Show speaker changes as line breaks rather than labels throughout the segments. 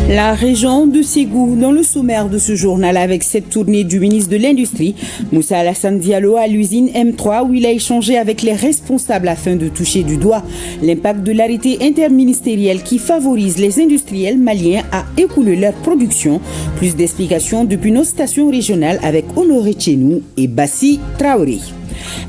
La région de Ségou, dans le sommaire de ce journal, avec cette tournée du ministre de l'Industrie, Moussa Alassane Diallo, à l'usine M3, où il a échangé avec les responsables afin de toucher du doigt l'impact de l'arrêté interministériel qui favorise les industriels maliens à écouler leur production. Plus d'explications depuis nos stations régionales avec Honoré Tchenou et Bassi Traoré.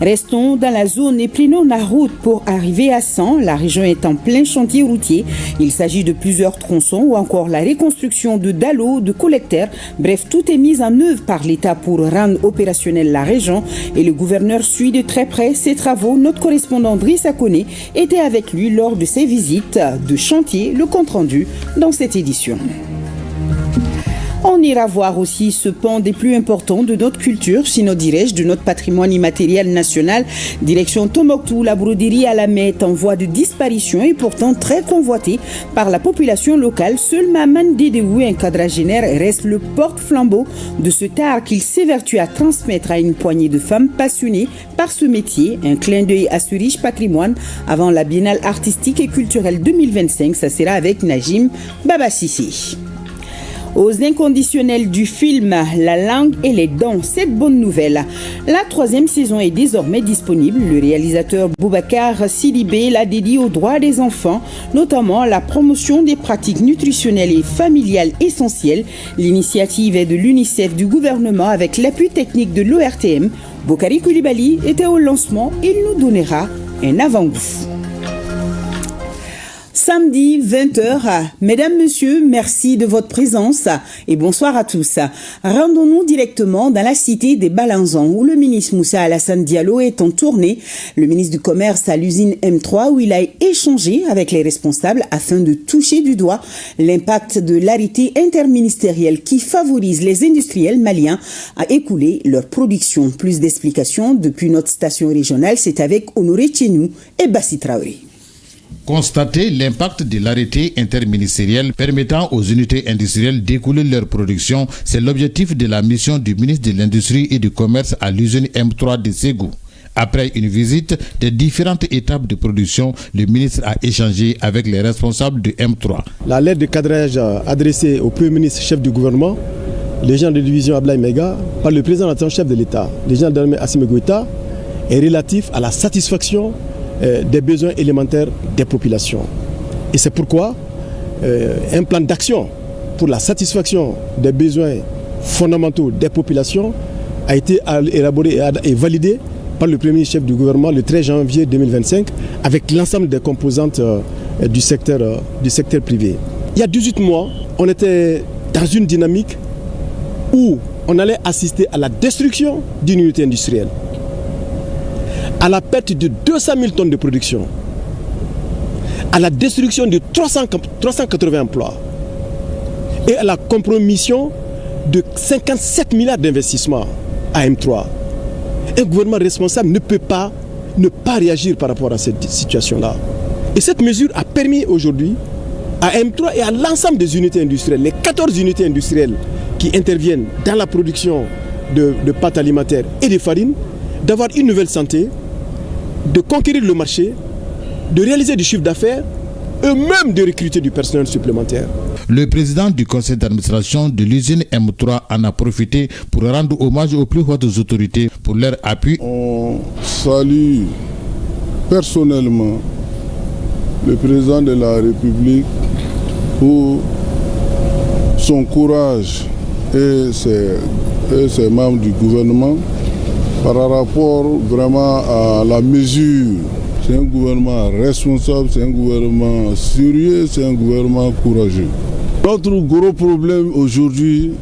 Restons dans la zone et prenons la route pour arriver à 100. La région est en plein chantier routier. Il s'agit de plusieurs tronçons ou encore la reconstruction de dallos, de collecteurs. Bref, tout est mis en œuvre par l'État pour rendre opérationnelle la région et le gouverneur suit de très près ces travaux. Notre correspondant Drissa Koné était avec lui lors de ses visites de chantier. Le compte rendu dans cette édition. On ira voir aussi ce pan des plus importants de notre culture, sinon dirais-je, de notre patrimoine immatériel national. Direction Tombouctou, la broderie à la main est en voie de disparition et pourtant très convoitée par la population locale. Seul Maman Dédéou, un quadragénaire, reste le porte-flambeau de ce art qu'il s'évertue à transmettre à une poignée de femmes passionnées par ce métier. Un clin d'œil à ce riche patrimoine avant la Biennale artistique et culturelle 2025. Ça sera avec Najim Babassi. Aux inconditionnels du film La langue et les dents, cette bonne nouvelle. La 3e saison est désormais disponible. Le réalisateur Boubacar Sidibé l'a dédié aux droits des enfants, notamment la promotion des pratiques nutritionnelles et familiales essentielles. L'initiative est de l'UNICEF du gouvernement avec l'appui technique de l'ORTM. Bokari Koulibaly était au lancement. Il nous donnera un avant-goût. Samedi 20h. Mesdames, Messieurs, merci de votre présence et bonsoir à tous. Rendons-nous directement dans la cité des Balanzans où le ministre Moussa Alassane Diallo est en tournée. Le ministre du Commerce à l'usine M3 où il a échangé avec les responsables afin de toucher du doigt l'impact de l'arrêté interministériel qui favorise les industriels maliens à écouler leur production. Plus d'explications depuis notre station régionale, c'est avec Honoré Tchenou et Bassi Traoré.
Constater l'impact de l'arrêté interministériel permettant aux unités industrielles d'écouler leur production, c'est l'objectif de la mission du ministre de l'Industrie et du Commerce à l'usine M3 de Ségou. Après une visite des différentes étapes de production, le ministre a échangé avec les responsables de M3.
La lettre de cadrage adressée au Premier ministre, chef du gouvernement, les gens de division Ablaye Mega, par le président en chef de l'État, les gens d'armée Assimi Goïta, est relatif à la satisfaction des besoins élémentaires des populations. Et c'est pourquoi un plan d'action pour la satisfaction des besoins fondamentaux des populations a été élaboré et validé par le premier chef du gouvernement le 13 janvier 2025 avec l'ensemble des composantes du secteur privé. Il y a 18 mois, on était dans une dynamique où on allait assister à la destruction d'une unité industrielle, à la perte de 200 000 tonnes de production, à la destruction de 380 emplois et à la compromission de 57 milliards d'investissements à M3. Un gouvernement responsable ne peut pas ne pas réagir par rapport à cette situation-là. Et cette mesure a permis aujourd'hui à M3 et à l'ensemble des unités industrielles, les 14 unités industrielles qui interviennent dans la production de pâtes alimentaires et de farines, d'avoir une nouvelle santé, de conquérir le marché, de réaliser du chiffre d'affaires, eux-mêmes de recruter du personnel supplémentaire.
Le président du conseil d'administration de l'usine M3 en a profité pour rendre hommage aux plus hautes autorités pour leur appui.
On salue personnellement le président de la République pour son courage et ses membres du gouvernement par rapport vraiment à la mesure. C'est un gouvernement responsable, c'est un gouvernement sérieux, c'est un gouvernement courageux. Notre gros problème aujourd'hui,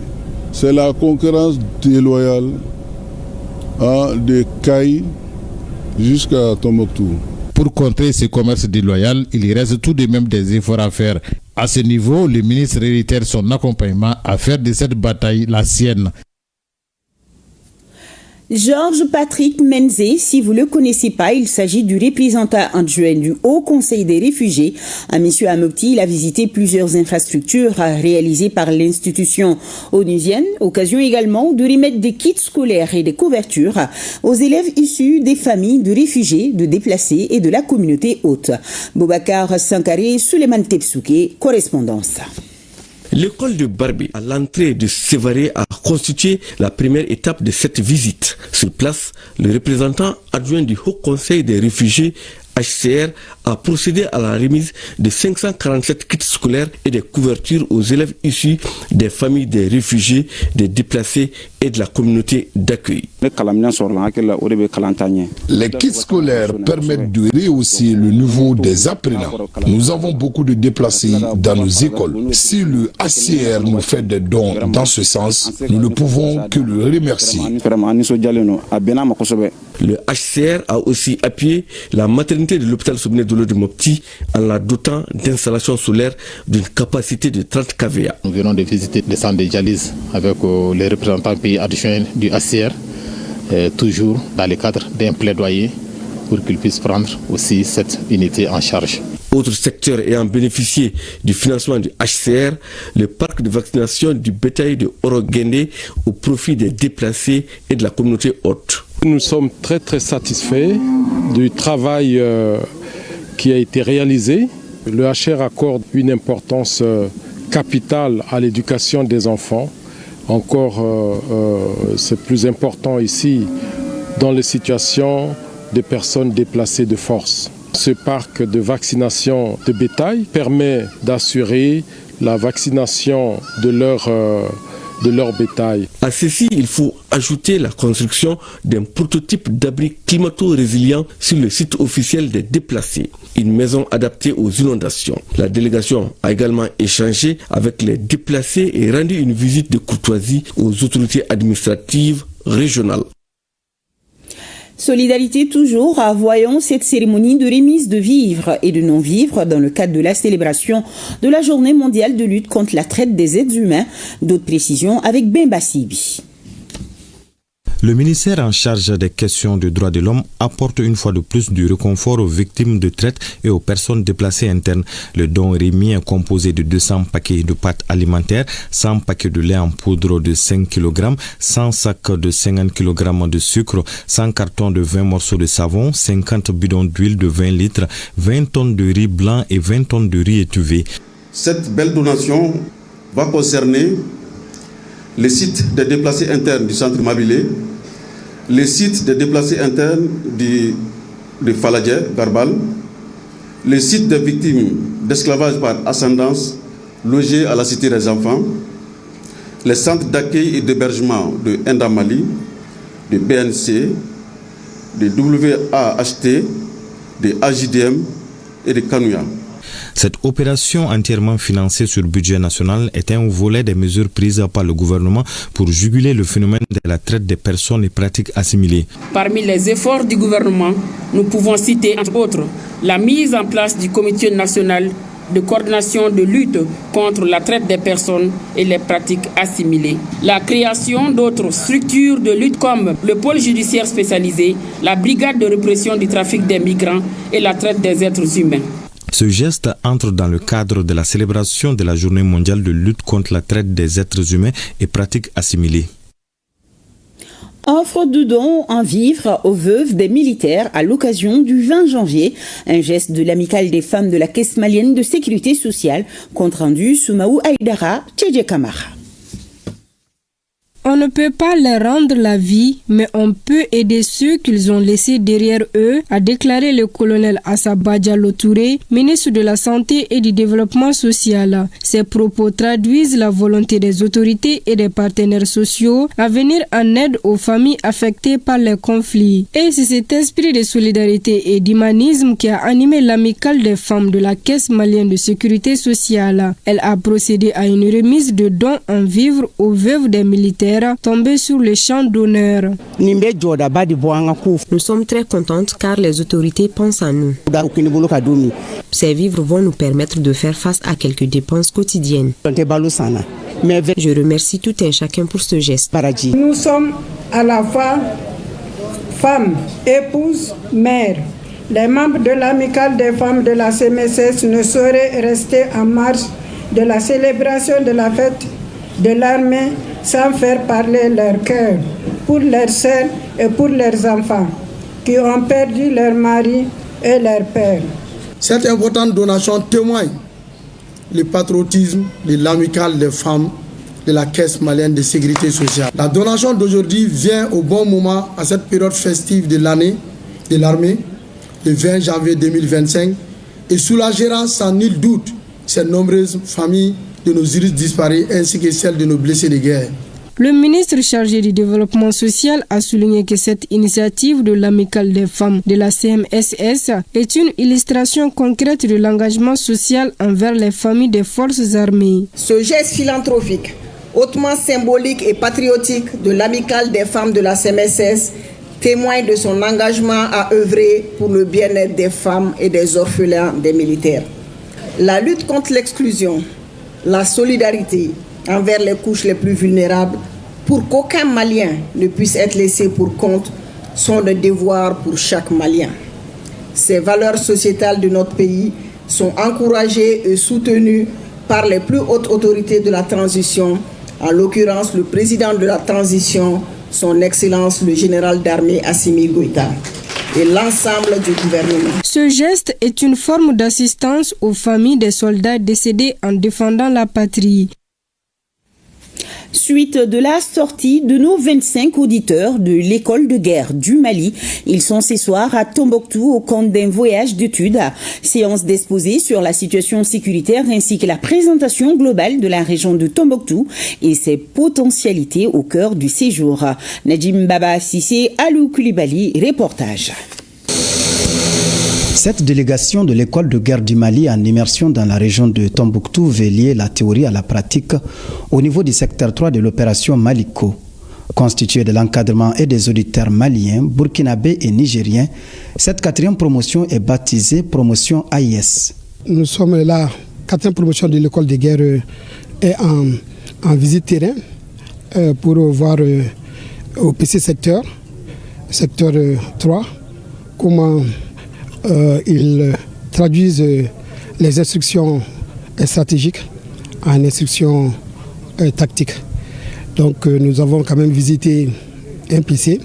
c'est la concurrence déloyale de Kaï jusqu'à Tombouctou.
Pour contrer ce commerce déloyal, il reste tout de même des efforts à faire. À ce niveau, le ministre réitère son accompagnement à faire de cette bataille la sienne.
Georges Patrick Menzé, si vous ne le connaissez pas, il s'agit du représentant adjoint du Haut Conseil des réfugiés. À M. Amopti, il a visité plusieurs infrastructures réalisées par l'institution onusienne, occasion également de remettre des kits scolaires et des couvertures aux élèves issus des familles de réfugiés, de déplacés et de la communauté haute. Boubacar Sankaré, Suleiman Tepsouké, correspondance.
L'école de Barbé, à l'entrée de Sévaré, a constitué la première étape de cette visite. Sur place, le représentant adjoint du Haut Conseil des réfugiés HCR a procédé à la remise de 547 kits scolaires et des couvertures aux élèves issus des familles des réfugiés, des déplacés et de la communauté d'accueil.
Les kits scolaires permettent de rehausser le niveau des apprenants. Nous avons beaucoup de déplacés dans nos écoles. Si le HCR nous fait des dons dans ce sens, nous ne pouvons que le remercier.
Le HCR a aussi appuyé la maternité de l'hôpital Soubenir Dolo de Mopti en la dotant d'installations solaires d'une capacité de 30 kVA.
Nous venons de visiter des centres de dialyse avec les représentants pays adjoints du HCR, toujours dans le cadre d'un plaidoyer pour qu'ils puissent prendre aussi cette unité en charge.
Autre secteur ayant bénéficié du financement du HCR, le parc de vaccination du bétail de Oroguendé au profit des déplacés et de la communauté haute.
Nous sommes très satisfaits du travail qui a été réalisé. Le HCR accorde une importance capitale à l'éducation des enfants. Encore, c'est plus important ici dans les situations des personnes déplacées de force. Ce parc de vaccination de bétail permet d'assurer la vaccination de leur bétail.
À ceci, il faut ajouter la construction d'un prototype d'abri climato-résilient sur le site officiel des déplacés, une maison adaptée aux inondations. La délégation a également échangé avec les déplacés et rendu une visite de courtoisie aux autorités administratives régionales.
Solidarité toujours, voyons cette cérémonie de remise de vivres et de non-vivres dans le cadre de la célébration de la Journée mondiale de lutte contre la traite des êtres humains. D'autres précisions avec Bemba Sibi.
Le ministère en charge des questions de droits de l'homme apporte une fois de plus du réconfort aux victimes de traite et aux personnes déplacées internes. Le don remis est composé de 200 paquets de pâtes alimentaires, 100 paquets de lait en poudre de 5 kg, 100 sacs de 50 kg de sucre, 100 cartons de 20 morceaux de savon, 50 bidons d'huile de 20 litres, 20 tonnes de riz blanc et 20 tonnes de riz étuvé.
Cette belle donation va concerner les sites des déplacés internes du centre Mabilé, les sites des déplacés internes de Faladje, Garbal, les sites des victimes d'esclavage par ascendance logés à la Cité des Enfants, les centres d'accueil et d'hébergement de Ndamali, de BNC, de WAHT, de AJDM et de Kanouya.
Cette opération entièrement financée sur le budget national est un volet des mesures prises par le gouvernement pour juguler le phénomène de la traite des personnes et pratiques assimilées.
Parmi les efforts du gouvernement, nous pouvons citer entre autres la mise en place du Comité national de coordination de lutte contre la traite des personnes et les pratiques assimilées. La création d'autres structures de lutte comme le pôle judiciaire spécialisé, la brigade de répression du trafic des migrants et la traite des êtres humains.
Ce geste entre dans le cadre de la célébration de la Journée mondiale de lutte contre la traite des êtres humains et pratiques assimilées.
Offre de dons en vivres aux veuves des militaires à l'occasion du 20 janvier. Un geste de l'amicale des femmes de la Caisse malienne de sécurité sociale. Compte rendu Soumaou Aïdara, Tchédje Kamara.
On ne peut pas leur rendre la vie, mais on peut aider ceux qu'ils ont laissés derrière eux, a déclaré le colonel Assaba Diallo Touré, ministre de la Santé et du Développement social. Ces propos traduisent la volonté des autorités et des partenaires sociaux à venir en aide aux familles affectées par les conflits. Et c'est cet esprit de solidarité et d'humanisme qui a animé l'amicale des femmes de la Caisse malienne de sécurité sociale. Elle a procédé à une remise de dons en vivres aux veuves des militaires tombés sur le champ d'honneur.
Nous sommes très contentes car les autorités pensent à nous. Ces vivres vont nous permettre de faire face à quelques dépenses quotidiennes. Je remercie tout un chacun pour ce geste.
Nous sommes à la fois femmes, épouses, mères. Les membres de l'amicale des femmes de la CMSS ne sauraient rester en marge de la célébration de la fête de l'armée sans faire parler leur cœur pour leurs sœurs et pour leurs enfants qui ont perdu leur mari et leur père.
Cette importante donation témoigne le patriotisme de l'amicale des femmes de la Caisse malienne de sécurité sociale. La donation d'aujourd'hui vient au bon moment à cette période festive de l'année de l'armée, le 20 janvier 2025, et soulagera sans nul doute ces nombreuses familles de nos iris disparus ainsi que celles de nos blessés de guerre.
Le ministre chargé du développement social a souligné que cette initiative de l'amicale des femmes de la CMSS est une illustration concrète de l'engagement social envers les familles des forces armées.
Ce geste philanthropique, hautement symbolique et patriotique de l'amicale des femmes de la CMSS témoigne de son engagement à œuvrer pour le bien-être des femmes et des orphelins des militaires. La lutte contre l'exclusion, la solidarité envers les couches les plus vulnérables, pour qu'aucun Malien ne puisse être laissé pour compte, sont des devoirs pour chaque Malien. Ces valeurs sociétales de notre pays sont encouragées et soutenues par les plus hautes autorités de la transition, en l'occurrence le président de la transition, son Excellence le général d'armée Assimi Goïta, et l'ensemble du gouvernement.
Ce geste est une forme d'assistance aux familles des soldats décédés en défendant la patrie.
Suite de la sortie de nos 25 auditeurs de l'école de guerre du Mali. Ils sont ce soir à Tombouctou au compte d'un voyage d'études. Séance d'exposé sur la situation sécuritaire ainsi que la présentation globale de la région de Tombouctou et ses potentialités au cœur du séjour. Najim Baba Sissé, Alou Koulibaly, reportage.
Cette délégation de l'école de guerre du Mali en immersion dans la région de Tombouctou veut lier la théorie à la pratique au niveau du secteur 3 de l'opération Maliko. Constituée de l'encadrement et des auditeurs maliens, burkinabés et nigériens, cette 4e promotion est baptisée promotion AIS.
Nous sommes là, 4e promotion de l'école de guerre est en visite terrain pour voir au PC secteur 3, comment ils traduisent les instructions stratégiques en instructions tactiques. Donc nous avons quand même visité un PC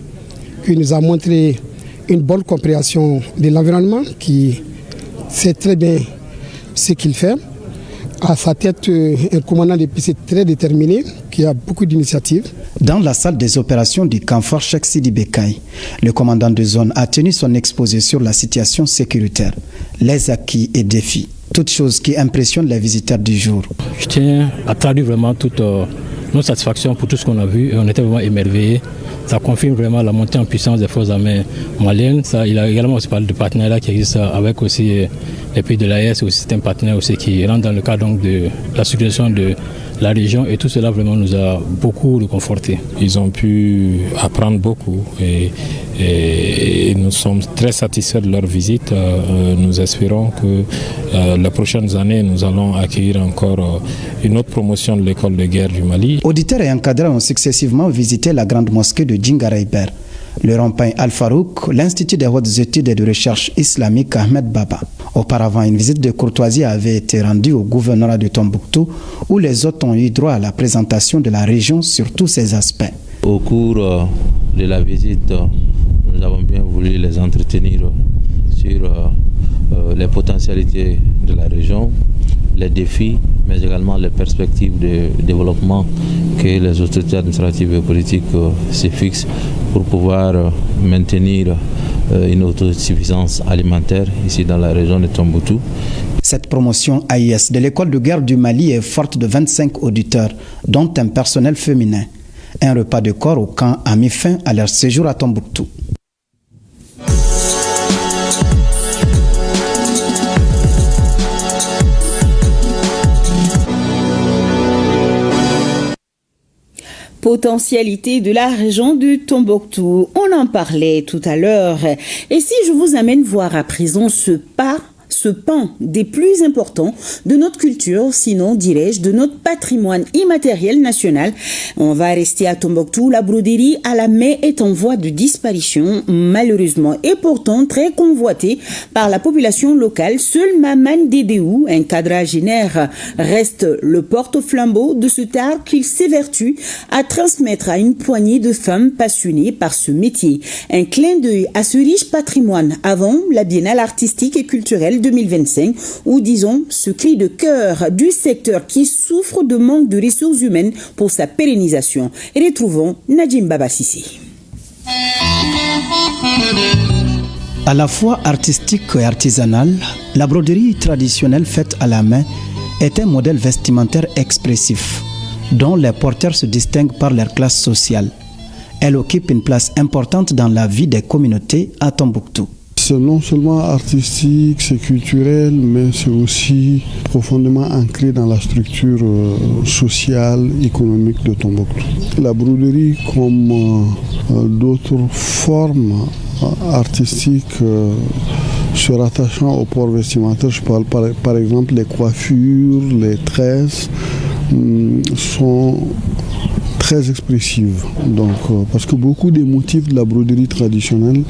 qui nous a montré une bonne compréhension de l'environnement, qui sait très bien ce qu'il fait. À sa tête, un commandant de PC très déterminé, qui a beaucoup d'initiatives.
Dans la salle des opérations du Camfort Cheikh Sidi Bekay, le commandant de zone a tenu son exposé sur la situation sécuritaire, les acquis et défis, toutes choses qui impressionnent les visiteurs du jour.
Je tiens à traduire vraiment toute notre satisfaction pour tout ce qu'on a vu et on était vraiment émerveillés. Ça confirme vraiment la montée en puissance des forces armées maliennes. Il a également aussi parlé de partenariat qui existe avec aussi les pays de l'AES et aussi certains partenaires aussi qui rentrent dans le cadre donc de la sécurisation de la région, et tout cela vraiment nous a beaucoup réconfortés.
Ils ont pu apprendre beaucoup et nous sommes très satisfaits de leur visite. Nous espérons que les prochaines années, nous allons accueillir encore une autre promotion de l'école de guerre du Mali.
Auditeurs et encadreurs ont successivement visité la grande mosquée de Djingarayber, le rond-point Al-Farouk, l'Institut des hautes études et de recherche islamique Ahmed Baba. Auparavant, une visite de courtoisie avait été rendue au gouvernorat de Tombouctou, où les hôtes ont eu droit à la présentation de la région sur tous ses aspects.
Au cours de la visite, nous avons bien voulu les entretenir sur les potentialités de la région, les défis, mais également les perspectives de développement que les autorités administratives et politiques se fixent pour pouvoir maintenir une autosuffisance alimentaire ici dans la région de Tombouctou.
Cette promotion AIS de l'école de guerre du Mali est forte de 25 auditeurs, dont un personnel féminin. Un repas de corps au camp a mis fin à leur séjour à Tombouctou.
Potentialité de la région de Tombouctou. On en parlait tout à l'heure. Et si je vous amène voir à présent ce pan des plus importants de notre culture, sinon dirais-je de notre patrimoine immatériel national. On va rester à Tombouctou. La broderie à la main est en voie de disparition, malheureusement, et pourtant très convoitée par la population locale. Seul Maman Dédéou, un quadragénaire, reste le porte-flambeau de ce art qu'il s'évertue à transmettre à une poignée de femmes passionnées par ce métier. Un clin d'œil à ce riche patrimoine avant la biennale artistique et culturelle 2025 ou disons ce cri de cœur du secteur qui souffre de manque de ressources humaines pour sa pérennisation. Et retrouvons Nadjim Baba Sissi.
À la fois artistique et artisanale, la broderie traditionnelle faite à la main est un modèle vestimentaire expressif, dont les porteurs se distinguent par leur classe sociale. Elle occupe une place importante dans la vie des communautés à Tombouctou.
C'est non seulement artistique, c'est culturel, mais c'est aussi profondément ancré dans la structure sociale, économique de Tombouctou. La broderie, comme d'autres formes artistiques se rattachant au port vestimentaire, je parle par exemple les coiffures, les tresses, sont très expressives. Donc, parce que beaucoup des motifs de la broderie traditionnelle,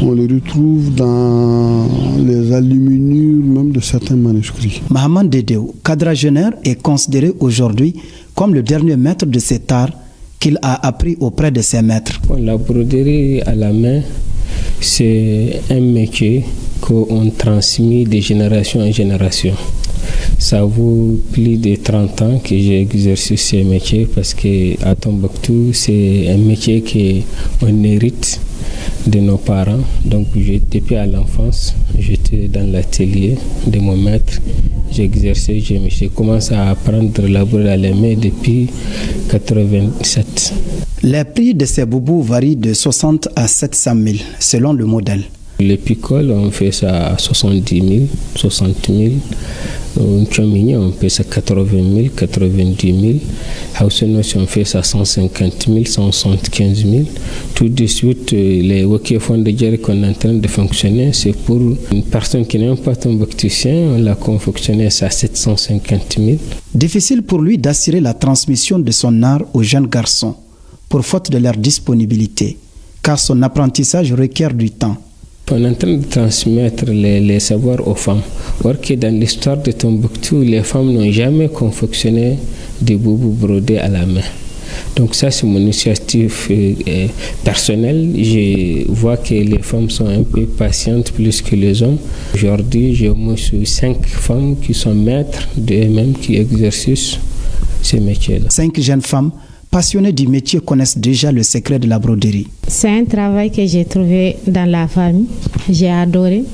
on les retrouve dans les alluminures, même de certains manuscrits.
Mahaman Dedeo, quadragénaire, est considéré aujourd'hui comme le dernier maître de cet art qu'il a appris auprès de ses maîtres.
La broderie à la main, c'est un métier qu'on transmet de génération en génération. Ça vaut plus de 30 ans que j'ai exercé ce métier parce qu'à Tombouctou, c'est un métier qu'on hérite de nos parents. Donc depuis à l'enfance, j'étais dans l'atelier de mon maître. J'exerçais, j'ai commencé à apprendre la broderie à la main depuis 1987.
Les prix de ces boubous varient de 60 à 700 000 selon le modèle.
Les picoles, on fait ça à 70 000, 60 000. Un chamignon, on fait ça à 80 000, 90 000. Haussenos, on fait ça à 150 000, 175 000. Tout de suite, les hockey fonds de guerre qu'on est en train de fonctionner, c'est pour une personne qui n'est pas tombouctousien, on l'a confectionné à 750 000.
Difficile pour lui d'assurer la transmission de son art aux jeunes garçons, pour faute de leur disponibilité, car son apprentissage requiert du temps.
On est en train de transmettre les savoirs aux femmes. Or que dans l'histoire de Tombouctou, les femmes n'ont jamais confectionné des boubous brodés à la main. Donc ça, c'est mon initiative personnelle. Je vois que les femmes sont un peu patientes plus que les hommes. Aujourd'hui, j'ai au moins 5 femmes qui sont maîtres d'eux-mêmes, qui exercent ce métier-là.
5 jeunes femmes passionnées du métier connaissent déjà le secret de la broderie.
C'est un travail que j'ai trouvé dans la famille. J'ai adoré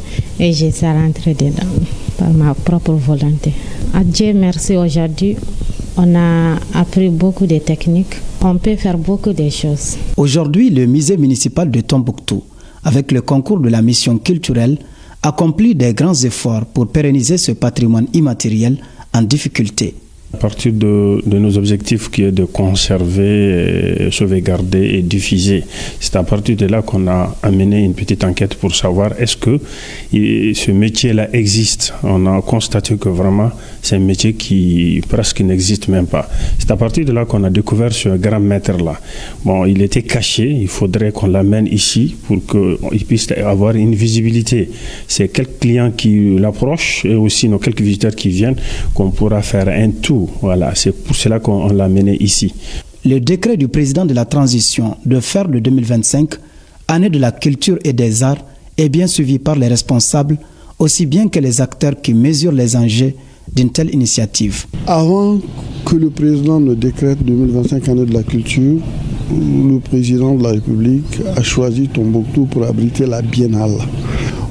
et j'ai rentré dedans par ma propre volonté. À Dieu merci, aujourd'hui, on a appris beaucoup de techniques. On peut faire beaucoup de choses.
Aujourd'hui, le musée municipal de Tombouctou, avec le concours de la mission culturelle, accomplit des grands efforts pour pérenniser ce patrimoine immatériel en difficulté.
À partir de nos objectifs qui est de conserver, sauvegarder et diffuser, c'est à partir de là qu'on a amené une petite enquête pour savoir est-ce que ce métier-là existe. On a constaté que vraiment c'est un métier qui presque n'existe même pas. C'est à partir de là qu'on a découvert ce grand maître-là. Bon, il était caché, il faudrait qu'on l'amène ici pour qu'il puisse avoir une visibilité. C'est quelques clients qui l'approchent et aussi nos quelques visiteurs qui viennent qu'on pourra faire un tour. Voilà, c'est pour cela qu'on l'a mené ici.
Le décret du président de la transition de faire de 2025, année de la culture et des arts, est bien suivi par les responsables, aussi bien que les acteurs qui mesurent les enjeux d'une telle initiative.
Avant que le président ne décrète 2025 année de la culture, le président de la République a choisi Tombouctou pour abriter la Biennale.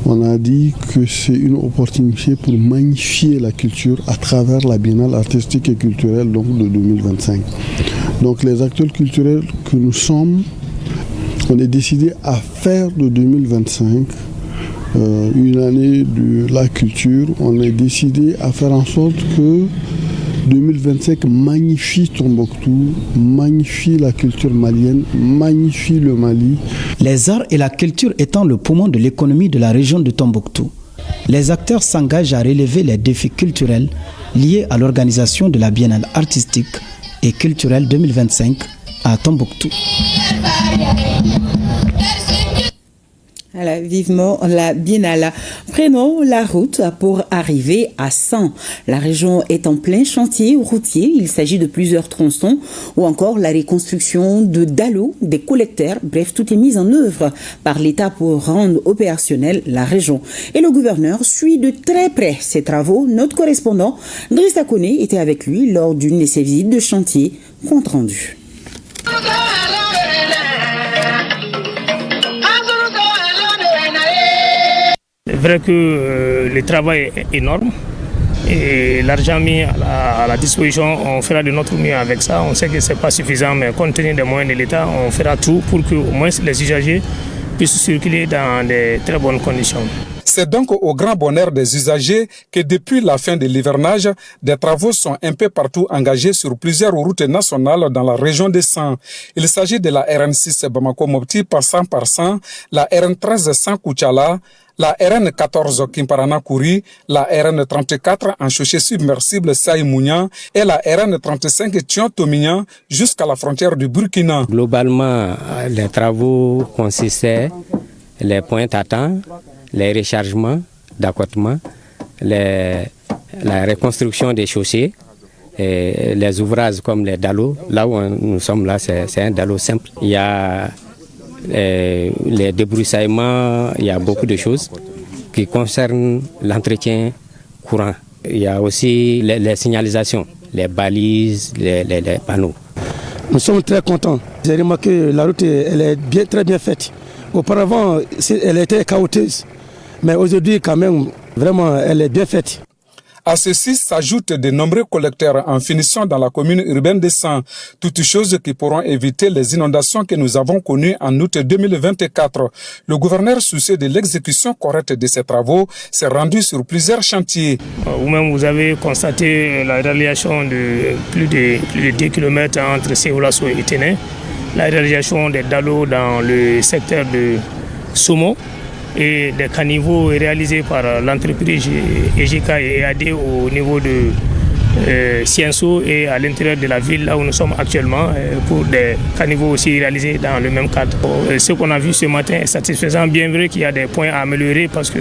On a dit que c'est une opportunité pour magnifier la culture à travers la Biennale artistique et culturelle donc de 2025. Donc les acteurs culturels que nous sommes, on est décidé à faire de 2025 une année de la culture. On est décidé à faire en sorte que 2025 magnifie Tombouctou, magnifie la culture malienne, magnifie le Mali.
Les arts et la culture étant le poumon de l'économie de la région de Tombouctou, les acteurs s'engagent à relever les défis culturels liés à l'organisation de la Biennale artistique et culturelle 2025 à Tombouctou.
Voilà, vivement la biennale. Prenons la route pour arriver à 100. La région est en plein chantier routier. Il s'agit de plusieurs tronçons ou encore la reconstruction de dallos, des collecteurs. Bref, tout est mis en œuvre par l'État pour rendre opérationnelle la région. Et le gouverneur suit de très près ces travaux. Notre correspondant, Drissa Kone, était avec lui lors d'une de ses visites de chantier. Compte rendu.
C'est vrai que le travail est énorme et l'argent mis à la disposition, on fera de notre mieux avec ça. On sait que ce n'est pas suffisant, mais compte tenu des moyens de l'État, on fera tout pour que au moins les usagers puissent circuler dans de très bonnes conditions.
C'est donc au grand bonheur des usagers que depuis la fin de l'hivernage, des travaux sont un peu partout engagés sur plusieurs routes nationales dans la région des 100. Il s'agit de la RN6 Bamako-Mopti passant par 100, la RN13 Saint-Kouchala, la RN14 Kimparana-Kouri, la RN34 Anchoché submersible Saïmounian et la RN35 Tion-Tomignan jusqu'à la frontière du Burkina.
Globalement, les travaux consistaient les points à temps, les rechargements d'accotement, la reconstruction des chaussées, et les ouvrages comme les dallos. Là où nous sommes là, c'est un dallo simple. Il y a les débroussaillements, il y a beaucoup de choses qui concernent l'entretien courant. Il y a aussi les signalisations, les balises, les panneaux.
Nous sommes très contents. J'ai remarqué que la route elle est très bien faite. Auparavant, elle était chaotique, mais aujourd'hui, quand même, vraiment, elle est bien faite.
À ceci s'ajoutent de nombreux collecteurs en finition dans la commune urbaine de 100, toutes choses qui pourront éviter les inondations que nous avons connues en août 2024. Le gouverneur, soucieux de l'exécution correcte de ces travaux, s'est rendu sur plusieurs chantiers.
Vous-même, vous avez constaté la réalisation de plus de 10 km entre Séoulasso et Téné, la réalisation des dallos dans le secteur de Somo, et des caniveaux réalisés par l'entreprise EGK et EAD au niveau de Cienso et à l'intérieur de la ville là où nous sommes actuellement pour des caniveaux aussi réalisés dans le même cadre. Ce qu'on a vu ce matin est satisfaisant, bien vrai qu'il y a des points à améliorer parce que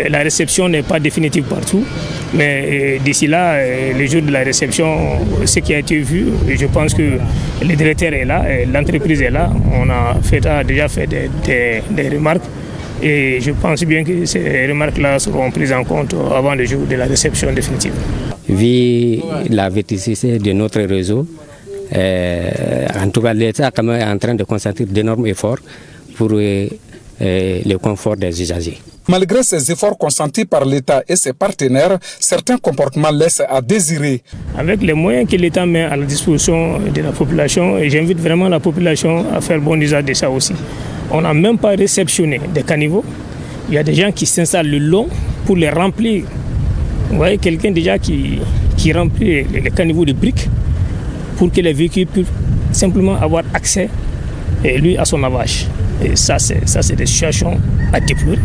la réception n'est pas définitive partout, mais d'ici là, le jour de la réception, ce qui a été vu, je pense que le directeur est là, l'entreprise est là, on a déjà fait des remarques. Et je pense bien que ces remarques-là seront prises en compte avant le jour de la réception définitive.
Vu la vétusté de notre réseau, en tout cas l'État est en train de concentrer d'énormes efforts pour le confort des usagers.
Malgré ces efforts consentis par l'État et ses partenaires, certains comportements laissent à désirer.
Avec les moyens que l'État met à la disposition de la population, et j'invite vraiment la population à faire bon usage de ça aussi. On n'a même pas réceptionné des caniveaux. Il y a des gens qui s'installent le long pour les remplir. Vous voyez, quelqu'un déjà qui remplit les caniveaux de briques pour que les véhicules puissent simplement avoir accès à son lavage. Et ça, c'est des situations à déplorer.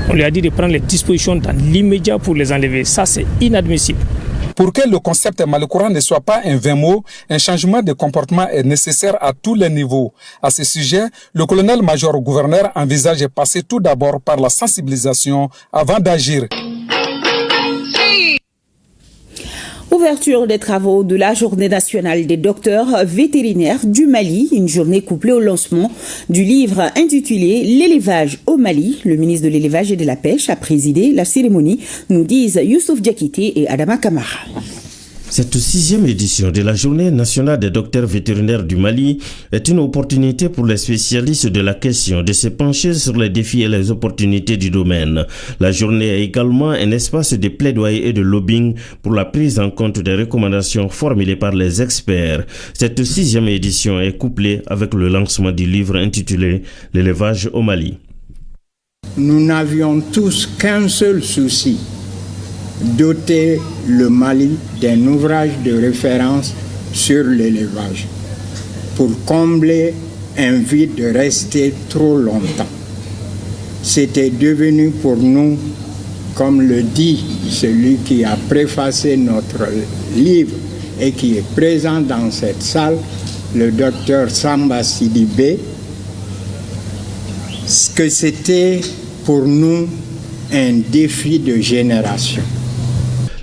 On lui a dit de prendre les dispositions dans l'immédiat pour les enlever. Ça, c'est inadmissible.
Pour que le concept Malicoura ne soit pas un vain mot, un changement de comportement est nécessaire à tous les niveaux. À ce sujet, le colonel-major gouverneur envisage de passer tout d'abord par la sensibilisation avant d'agir.
Ouverture des travaux de la Journée nationale des docteurs vétérinaires du Mali, une journée couplée au lancement du livre intitulé « L'élevage au Mali ». Le ministre de l'élevage et de la pêche a présidé la cérémonie, nous disent Youssouf Diakité et Adama Kamara.
Cette 6e édition de la Journée nationale des docteurs vétérinaires du Mali est une opportunité pour les spécialistes de la question de se pencher sur les défis et les opportunités du domaine. La journée est également un espace de plaidoyer et de lobbying pour la prise en compte des recommandations formulées par les experts. Cette 6e édition est couplée avec le lancement du livre intitulé « L'élevage au Mali ».
Nous n'avions tous qu'un seul souci: doter le Mali d'un ouvrage de référence sur l'élevage pour combler un vide resté trop longtemps. C'était devenu pour nous, comme le dit celui qui a préfacé notre livre et qui est présent dans cette salle, le docteur Samba Sidibé, que c'était pour nous un défi de génération.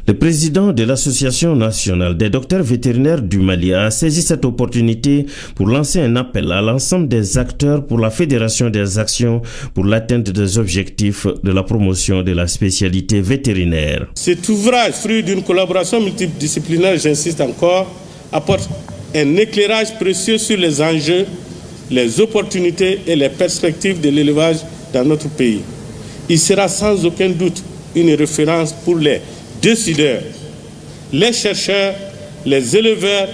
Le président de l'Association nationale des docteurs vétérinaires du Mali a saisi cette opportunité pour lancer un appel à l'ensemble des acteurs pour la fédération des actions pour l'atteinte des objectifs de la promotion de la spécialité vétérinaire.
Cet ouvrage, fruit d'une collaboration multidisciplinaire, j'insiste encore, apporte un éclairage précieux sur les enjeux, les opportunités et les perspectives de l'élevage dans notre pays. Il sera sans aucun doute une référence pour les décideurs, les chercheurs, les éleveurs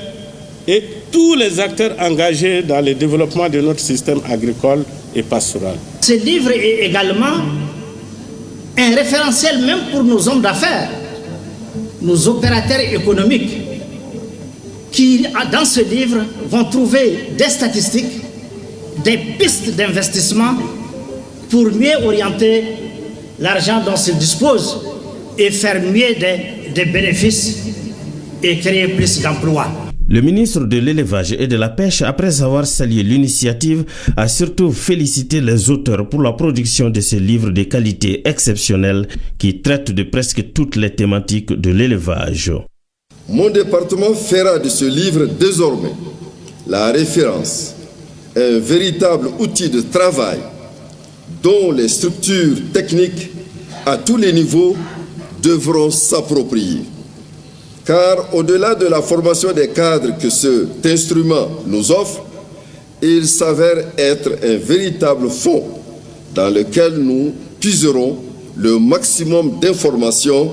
et tous les acteurs engagés dans le développement de notre système agricole et pastoral.
Ce livre est également un référentiel même pour nos hommes d'affaires, nos opérateurs économiques, qui, dans ce livre, vont trouver des statistiques, des pistes d'investissement pour mieux orienter l'argent dont ils disposent et faire mieux des bénéfices et créer plus d'emplois.
Le ministre de l'Élevage et de la Pêche, après avoir salué l'initiative, a surtout félicité les auteurs pour la production de ce livre de qualité exceptionnelle qui traite de presque toutes les thématiques de l'élevage.
Mon département fera de ce livre désormais la référence, un véritable outil de travail dont les structures techniques à tous les niveaux devront s'approprier. Car au-delà de la formation des cadres que cet instrument nous offre, il s'avère être un véritable fonds dans lequel nous puiserons le maximum d'informations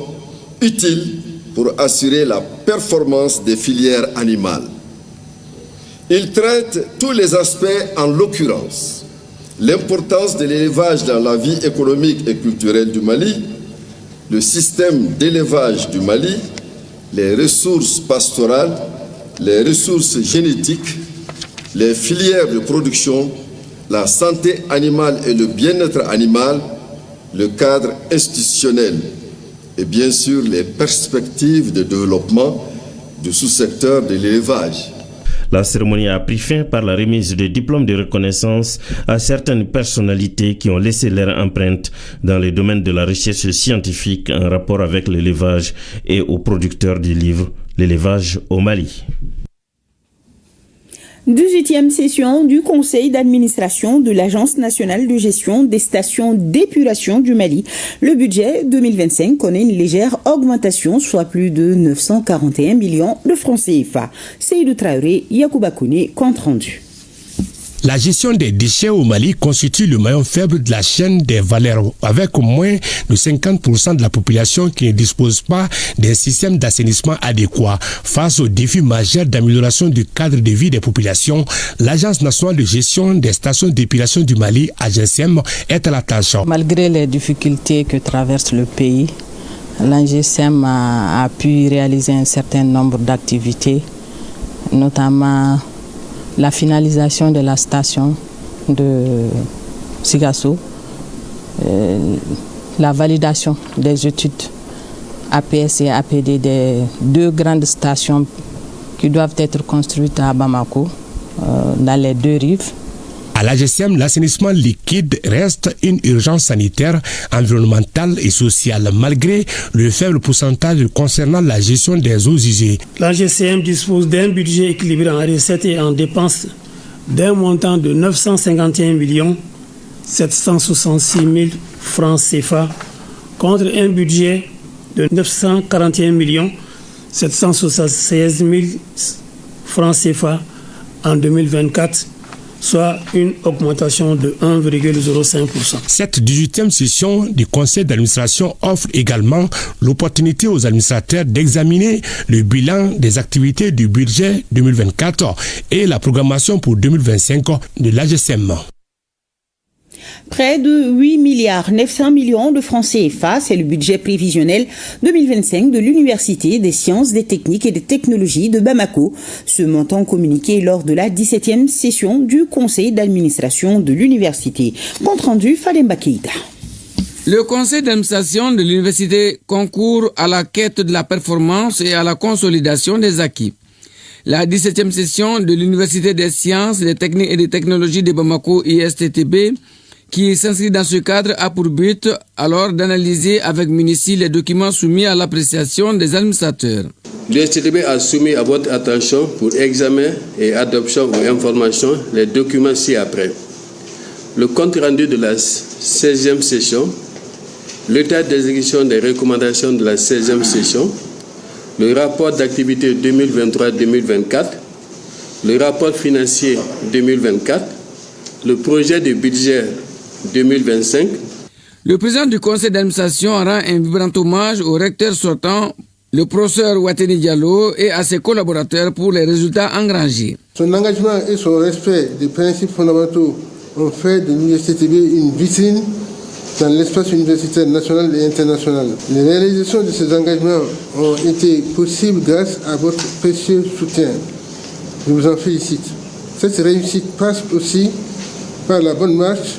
utiles pour assurer la performance des filières animales. Il traite tous les aspects, en l'occurrence l'importance de l'élevage dans la vie économique et culturelle du Mali, le système d'élevage du Mali, les ressources pastorales, les ressources génétiques, les filières de production, la santé animale et le bien-être animal, le cadre institutionnel et bien sûr les perspectives de développement du sous-secteur de l'élevage.
La cérémonie a pris fin par la remise de diplômes de reconnaissance à certaines personnalités qui ont laissé leur empreinte dans le domaine de la recherche scientifique en rapport avec l'élevage et aux producteurs du livre L'élevage au Mali.
18e session du conseil d'administration de l'Agence nationale de gestion des stations d'épuration du Mali. Le budget 2025 connaît une légère augmentation, soit plus de 941 millions de francs CFA. Seydou Traoré, Yacouba Kouné, compte rendu.
La gestion des déchets au Mali constitue le maillon faible de la chaîne des valeurs, avec moins de 50% de la population qui ne dispose pas d'un système d'assainissement adéquat. Face aux défis majeurs d'amélioration du cadre de vie des populations, l'Agence nationale de gestion des stations d'épuration du Mali, AGSM, est à la tâche.
Malgré les difficultés que traverse le pays, l'AGSM a pu réaliser un certain nombre d'activités, notamment la finalisation de la station de Sigasso, la validation des études APS et APD des deux grandes stations qui doivent être construites à Bamako, dans les deux rives.
À l'AGSM, l'assainissement liquide reste une urgence sanitaire, environnementale et sociale, malgré le faible pourcentage concernant la gestion des eaux usées.
L'AGSM dispose d'un budget équilibré en recettes et en dépenses d'un montant de 951 766 000 francs CFA contre un budget de 941 776 000 francs CFA en 2024. Soit une augmentation de 1,05%.
Cette 18e session du conseil d'administration offre également l'opportunité aux administrateurs d'examiner le bilan des activités du budget 2024 et la programmation pour 2025 de l'AGSM.
Près de 8 milliards 900 millions de francs CFA, c'est le budget prévisionnel 2025 de l'Université des sciences, des techniques et des technologies de Bamako. Ce montant communiqué lors de la 17e session du conseil d'administration de l'université. Compte rendu, Falemba Keïta.
Le conseil d'administration de l'université concourt à la quête de la performance et à la consolidation des acquis. La 17e session de l'Université des sciences, des techniques et des technologies de Bamako, ISTTB, qui s'inscrit dans ce cadre a pour but alors d'analyser avec minutie les documents soumis à l'appréciation des administrateurs.
L'USTTB a soumis à votre attention pour examen et adoption ou information les documents ci-après. Le compte rendu de la 16e session, l'état d'exécution des recommandations de la 16e session, le rapport d'activité 2023-2024, le rapport financier 2024, le projet de budget 2025.
Le président du conseil d'administration rend un vibrant hommage au recteur sortant, le professeur Wateni Diallo, et à ses collaborateurs pour les résultats engrangés.
Son engagement et son respect des principes fondamentaux ont fait de l'USTTB une vitrine dans l'espace universitaire national et international. Les réalisations de ces engagements ont été possibles grâce à votre précieux soutien. Je vous en félicite. Cette réussite passe aussi par la bonne marche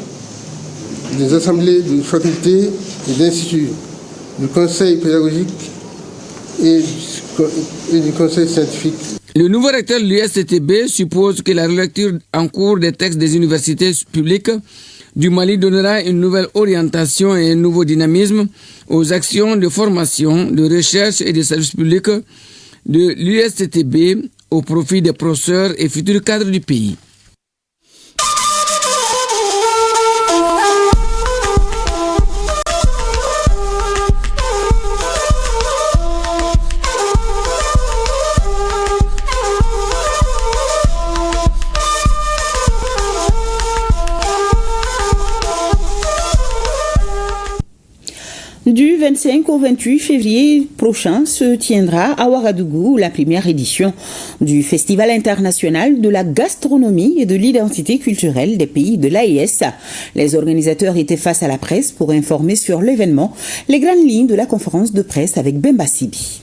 des assemblées de facultés et d'instituts, du conseil pédagogique et du conseil scientifique.
Le nouveau recteur de l'USTTB suppose que la relecture en cours des textes des universités publiques du Mali donnera une nouvelle orientation et un nouveau dynamisme aux actions de formation, de recherche et de services publics de l'USTTB au profit des professeurs et futurs cadres du pays.
Du 25 au 28 février prochain se tiendra à Ouagadougou la première édition du Festival international de la gastronomie et de l'identité culturelle des pays de l'AES. Les organisateurs étaient face à la presse pour informer sur l'événement. Les grandes lignes de la conférence de presse avec Bemba Sibi.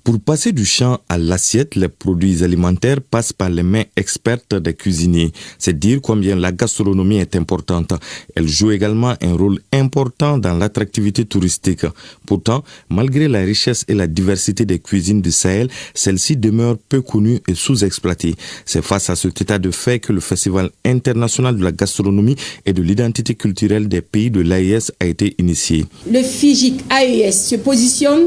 Pour passer du champ à l'assiette, les produits alimentaires passent par les mains expertes des cuisiniers. C'est dire combien la gastronomie est importante. Elle joue également un rôle important dans l'attractivité touristique. Pourtant, malgré la richesse et la diversité des cuisines du Sahel, celle-ci demeure peu connue et sous-exploitée. C'est face à cet état de fait que le Festival international de la gastronomie et de l'identité culturelle des pays de l'AES a été initié.
Le FIGIC AES se positionne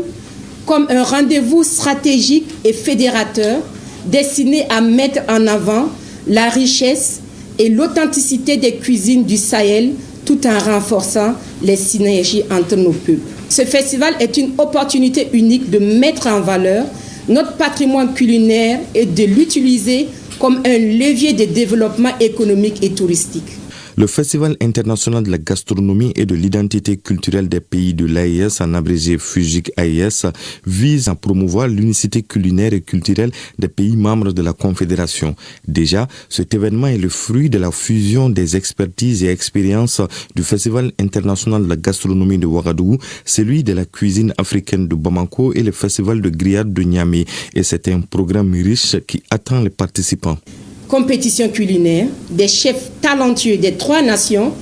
comme un rendez-vous stratégique et fédérateur destiné à mettre en avant la richesse et l'authenticité des cuisines du Sahel tout en renforçant les synergies entre nos peuples. Ce festival est une opportunité unique de mettre en valeur notre patrimoine culinaire et de l'utiliser comme un levier de développement économique et touristique.
Le Festival international de la gastronomie et de l'identité culturelle des pays de l'AES, en abrégé FUGIC AES, vise à promouvoir l'unicité culinaire et culturelle des pays membres de la Confédération. Déjà, cet événement est le fruit de la fusion des expertises et expériences du Festival international de la gastronomie de Ouagadougou, celui de la cuisine africaine de Bamako et le Festival de grillade de Niamey. Et c'est un programme riche qui attend les participants.
Compétition culinaire, des chefs talentueux des 3 nations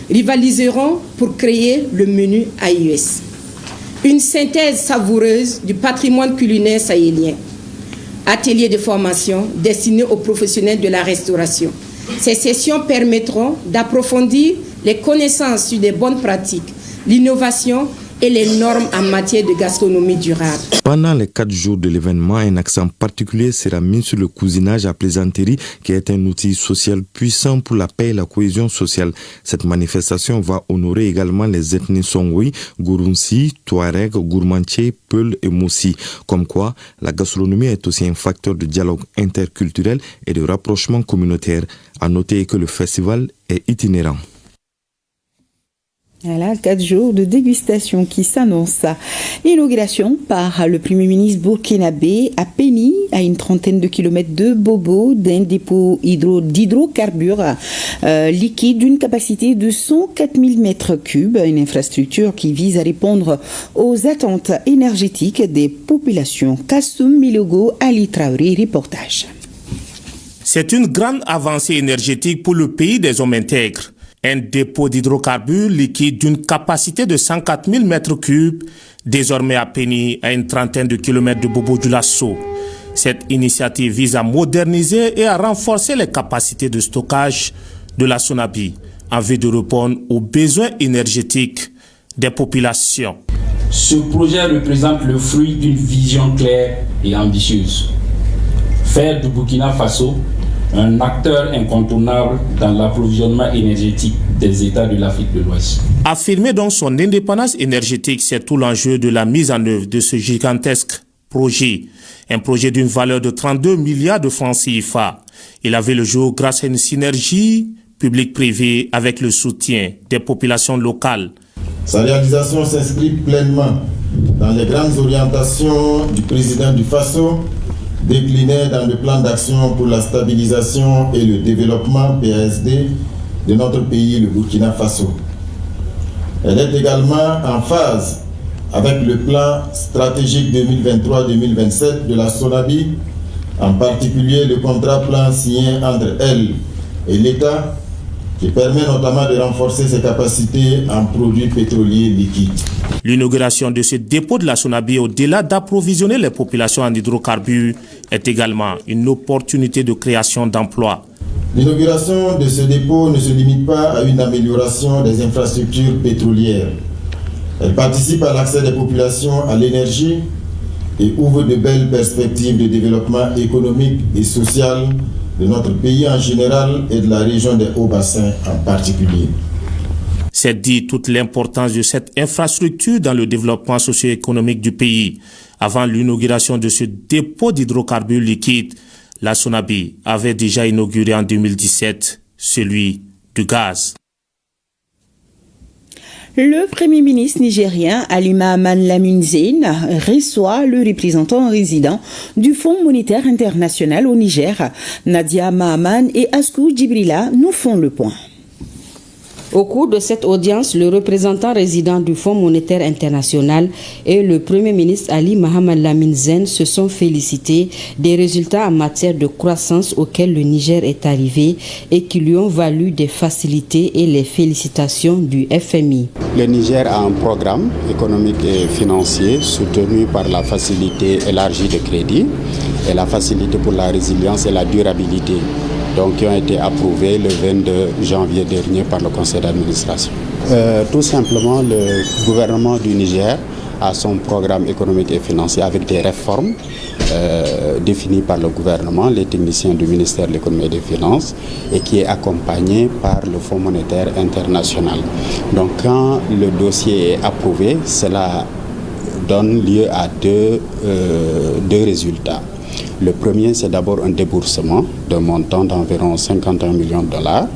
rivaliseront pour créer le menu AES. Une synthèse savoureuse du patrimoine culinaire sahélien. Ateliers de formation destinés aux professionnels de la restauration. Ces sessions permettront d'approfondir les connaissances sur les bonnes pratiques, l'innovation et les normes en matière de gastronomie durable.
Pendant les 4 jours de l'événement, un accent particulier sera mis sur le cousinage à plaisanterie, qui est un outil social puissant pour la paix et la cohésion sociale. Cette manifestation va honorer également les ethnies Songhui, Gurunsi, Touareg, Gourmanché, Peul et Moussi. Comme quoi, la gastronomie est aussi un facteur de dialogue interculturel et de rapprochement communautaire. À noter que le festival est itinérant.
Voilà, 4 jours de dégustation qui s'annoncent. Inauguration par le Premier ministre burkinabé à Péni, à une trentaine de kilomètres de Bobo, d'un dépôt d'hydrocarbures liquides d'une capacité de 104 000 mètres cubes, une infrastructure qui vise à répondre aux attentes énergétiques des populations. Kassoum Milogo, Ali Traoré, reportage.
C'est une grande avancée énergétique pour le pays des hommes intègres. Un dépôt d'hydrocarbures liquides d'une capacité de 104 000 mètres cubes, désormais à Péni, à une trentaine de kilomètres de Bobo-Dioulasso. Cette initiative vise à moderniser et à renforcer les capacités de stockage de la Sonabi, en vue de répondre aux besoins énergétiques des populations.
Ce projet représente le fruit d'une vision claire et ambitieuse. Faire du Burkina Faso un acteur incontournable dans l'approvisionnement énergétique des États de l'Afrique de l'Ouest.
Affirmer donc son indépendance énergétique, c'est tout l'enjeu de la mise en œuvre de ce gigantesque projet. Un projet d'une valeur de 32 milliards de francs CFA. Il avait le jour grâce à une synergie publique-privée avec le soutien des populations locales.
Sa réalisation s'inscrit pleinement dans les grandes orientations du président du Faso, déclinées dans le plan d'action pour la stabilisation et le développement PASD de notre pays, le Burkina Faso. Elle est également en phase avec le plan stratégique 2023-2027 de la SONABI, en particulier le contrat plan signé entre elle et l'État, qui permet notamment de renforcer ses capacités en produits pétroliers liquides.
L'inauguration de ce dépôt de la SONABI, au-delà d'approvisionner les populations en hydrocarbures, est également une opportunité de création d'emplois.
L'inauguration de ce dépôt ne se limite pas à une amélioration des infrastructures pétrolières. Elle participe à l'accès des populations à l'énergie et ouvre de belles perspectives de développement économique et social de notre pays en général et de la région des Hauts-Bassins en particulier.
C'est dit toute l'importance de cette infrastructure dans le développement socio-économique du pays. Avant l'inauguration de ce dépôt d'hydrocarbures liquides, la SONABI avait déjà inauguré en 2017 celui du gaz.
Le Premier ministre nigérien Ali Mahaman Lamine Zein reçoit le représentant résident du Fonds monétaire international au Niger. Nadia Mahaman et Askou Djibrila nous font le point.
Au cours de cette audience, le représentant résident du Fonds monétaire international et le Premier ministre Ali Mahaman Lamine Zein se sont félicités des résultats en matière de croissance auxquels le Niger est arrivé et qui lui ont valu des facilités et les félicitations du FMI.
Le Niger a un programme économique et financier soutenu par la facilité élargie de crédit et la facilité pour la résilience et la durabilité, donc qui ont été approuvés le 22 janvier dernier par le conseil d'administration. Tout simplement, le gouvernement du Niger a son programme économique et financier avec des réformes définies par le gouvernement, les techniciens du ministère de l'économie et des finances, et qui est accompagné par le Fonds monétaire international. Donc quand le dossier est approuvé, cela donne lieu à deux résultats. Le premier, c'est d'abord un déboursement d'un montant d'environ 51 millions de dollars.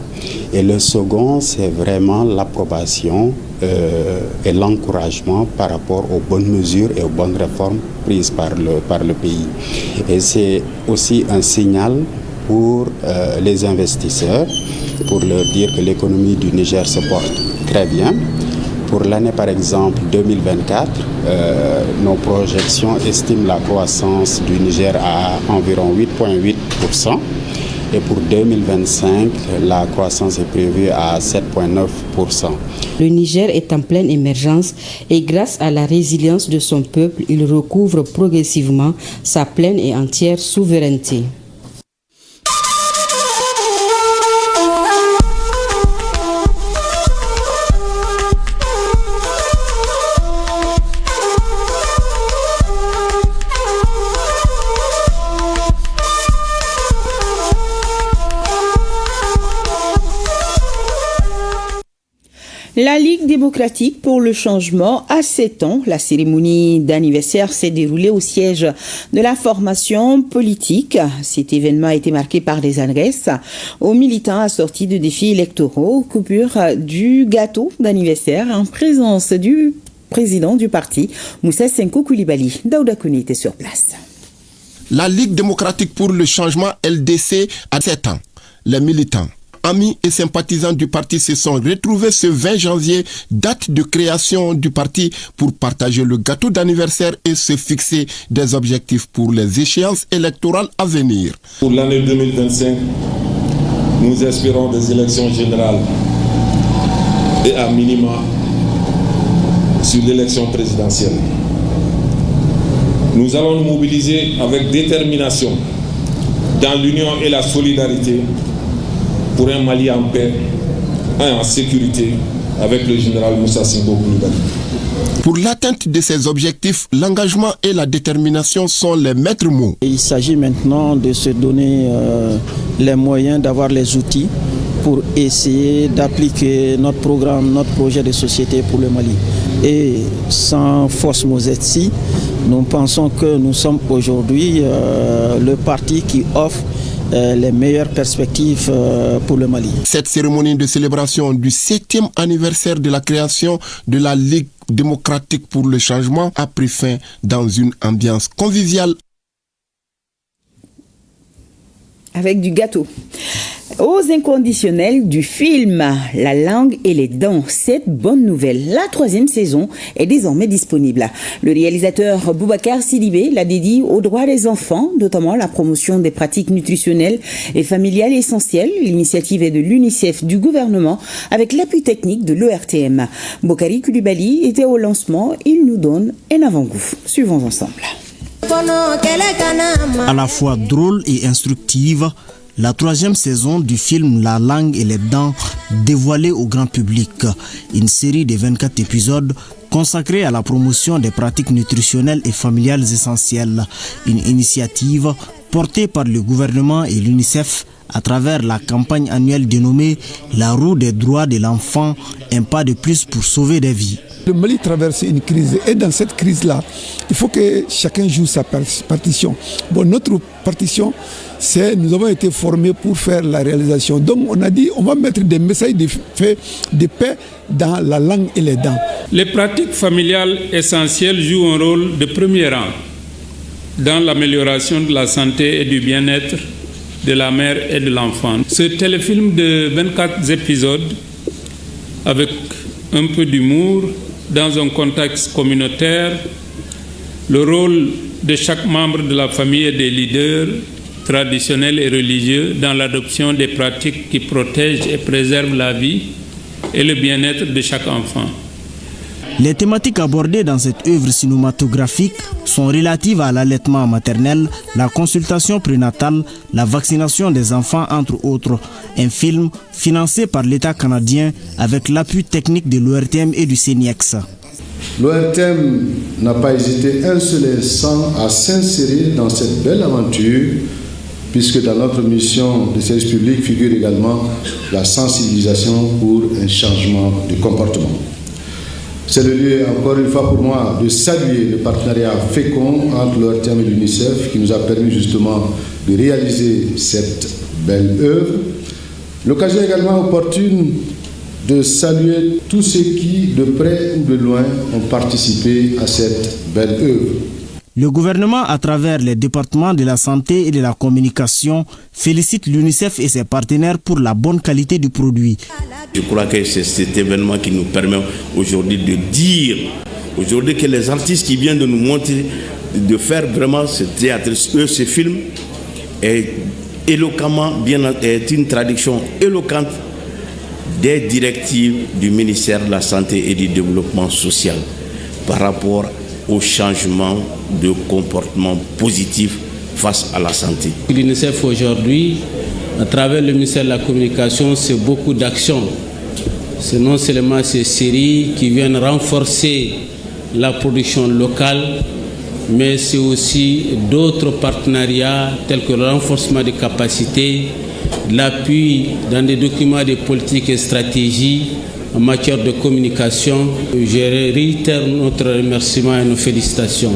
Et le second, c'est vraiment l'approbation et l'encouragement par rapport aux bonnes mesures et aux bonnes réformes prises par le pays. Et c'est aussi un signal pour les investisseurs, pour leur dire que l'économie du Niger se porte très bien. Pour l'année, par exemple, 2024, nos projections estiment la croissance du Niger à environ 8,8%. Et pour 2025, la croissance est prévue à 7,9%.
Le Niger est en pleine émergence et grâce à la résilience de son peuple, il recouvre progressivement sa pleine et entière souveraineté.
La Ligue démocratique pour le changement a 7 ans. La cérémonie d'anniversaire s'est déroulée au siège de la formation politique. Cet événement a été marqué par des adresses aux militants assortis de défis électoraux, coupure du gâteau d'anniversaire en présence du président du parti, Moussa Senko Koulibaly. Daouda Kouni était sur place.
La Ligue démocratique pour le changement, LDC, a 7 ans. Les militants, amis et sympathisants du parti se sont retrouvés ce 20 janvier, date de création du parti, pour partager le gâteau d'anniversaire et se fixer des objectifs pour les échéances électorales à venir.
Pour l'année 2025, nous espérons des élections générales et à minima sur l'élection présidentielle. Nous allons nous mobiliser avec détermination dans l'union et la solidarité pour un Mali en paix, et en sécurité avec le général Moussa Singo Koulibaly.
Pour l'atteinte de ces objectifs, l'engagement et la détermination sont les maîtres mots.
Il s'agit maintenant de se donner les moyens d'avoir les outils pour essayer d'appliquer notre programme, notre projet de société pour le Mali. Et sans force modestie, nous pensons que nous sommes aujourd'hui le parti qui offre les meilleures perspectives pour le Mali.
Cette cérémonie de célébration du 7e anniversaire de la création de la Ligue démocratique pour le changement a pris fin dans une ambiance conviviale.
Avec du gâteau. Aux inconditionnels du film La langue et les dents, cette bonne nouvelle, la 3e saison est désormais disponible. Le réalisateur Boubacar Sidibé l'a dédié aux droits des enfants, notamment la promotion des pratiques nutritionnelles et familiales essentielles. L'initiative est de l'UNICEF du gouvernement avec l'appui technique de l'ORTM. Bokari Koulibaly était au lancement, il nous donne un avant-goût. Suivons ensemble.
À la fois drôle et instructive, la 3e saison du film La langue et les dents dévoilée au grand public. Une série de 24 épisodes consacrée à la promotion des pratiques nutritionnelles et familiales essentielles. Une initiative portée par le gouvernement et l'UNICEF à travers la campagne annuelle dénommée La roue des droits de l'enfant, un pas de plus pour sauver des vies.
Le Mali traverse une crise et dans cette crise-là, il faut que chacun joue sa partition. Bon, notre partition, c'est nous avons été formés pour faire la réalisation. Donc on a dit on va mettre des messages de paix dans la langue et les dents.
Les pratiques familiales essentielles jouent un rôle de premier rang dans l'amélioration de la santé et du bien-être de la mère et de l'enfant. Ce téléfilm de 24 épisodes avec un peu d'humour dans un contexte communautaire, le rôle de chaque membre de la famille et des leaders traditionnels et religieux dans l'adoption des pratiques qui protègent et préservent la vie et le bien-être de chaque enfant.
Les thématiques abordées dans cette œuvre cinématographique sont relatives à l'allaitement maternel, la consultation prénatale, la vaccination des enfants, entre autres. Un film financé par l'État canadien avec l'appui technique de l'ORTM et du CNIEX.
L'ORTM n'a pas hésité un seul instant à s'insérer dans cette belle aventure, puisque dans notre mission de service public figure également la sensibilisation pour un changement de comportement. C'est le lieu, encore une fois pour moi, de saluer le partenariat fécond entre l'ORTM et l'UNICEF qui nous a permis justement de réaliser cette belle œuvre. L'occasion également opportune de saluer tous ceux qui, de près ou de loin, ont participé à cette belle œuvre.
Le gouvernement, à travers les départements de la santé et de la communication, félicite l'UNICEF et ses partenaires pour la bonne qualité du produit.
Je crois que c'est cet événement qui nous permet aujourd'hui de dire aujourd'hui que les artistes qui viennent de nous montrer, de faire vraiment ce théâtre, ce film, est éloquemment, est une traduction éloquente des directives du ministère de la Santé et du Développement social par rapport au changement de comportement positif face à la santé.
L'UNICEF aujourd'hui, à travers le ministère de la Communication, c'est beaucoup d'actions. C'est non seulement ces séries qui viennent renforcer la production locale, mais c'est aussi d'autres partenariats tels que le renforcement des capacités, l'appui dans des documents de politique et stratégie en matière de communication. Je réitère notre remerciement et nos félicitations.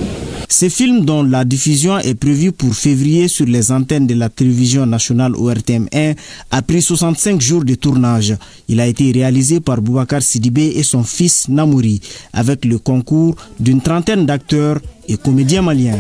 Ce film, dont la diffusion est prévue pour février sur les antennes de la télévision nationale ORTM1, a pris 65 jours de tournage. Il a été réalisé par Boubacar Sidibé et son fils Namouri, avec le concours d'une trentaine d'acteurs et comédiens maliens.